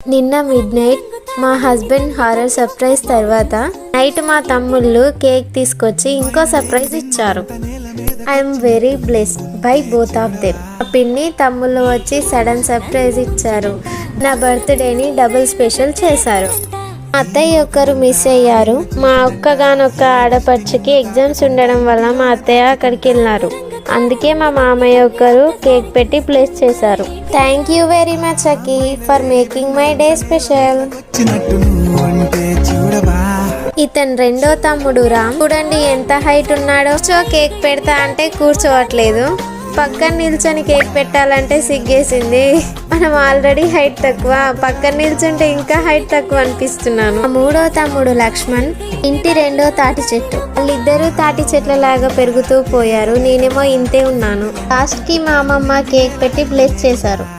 నిన్న mid night మా husband horror surprise తర్వాత నైట్ మా తమ్ముళ్ళు కేక్ తీసుకొచ్చి ఇంకో సర్ప్రైజ్ ఇచ్చారు. I'm very blessed by both of them. మా పిన్ని తమ్ముళ్ళు వచ్చి సడన్ సర్ప్రైజ్ ఇచ్చారు. నా బర్త్డేని డబుల్ స్పెషల్ చేశారు. అత్తయ్య ఒక్కరు మిస్ అయ్యారు. మా ఒక్కగానొక్క ఆడపడుచుకి ఎగ్జామ్స్ ఉండడం వల్ల మా అత్తయ్య అక్కడికి వెళ్ళారు. అందుకే మా మామయ్య ఒక్కరు కేక్ పెట్టి ప్లేస్ చేశారు. Thank you very much Aki for making my day special. ఇతను రెండో తమ్ముడు రామ్. చూడండి ఎంత హైట్ ఉన్నాడో. కేక్ పెడతా అంటే కూర్చోవట్లేదు. పక్కన నిల్చొని కేక్ పెట్టాలంటే సిగ్గేసింది. మనం ఆల్రెడీ హైట్ తక్కువ, పక్కన నిల్చుంటే ఇంకా హైట్ తక్కువ అనిపిస్తున్నాను. మూడో తమ్ముడు లక్ష్మణ్ ఇంటి రెండో తాటి చెట్టు. వాళ్ళిద్దరూ తాటి చెట్ల లాగా పెరుగుతూ పోయారు. నేనేమో ఇంతే ఉన్నాను. లాస్ట్ కి మా అమ్మమ్మ కేక్ పెట్టి బ్లెస్ చేశారు.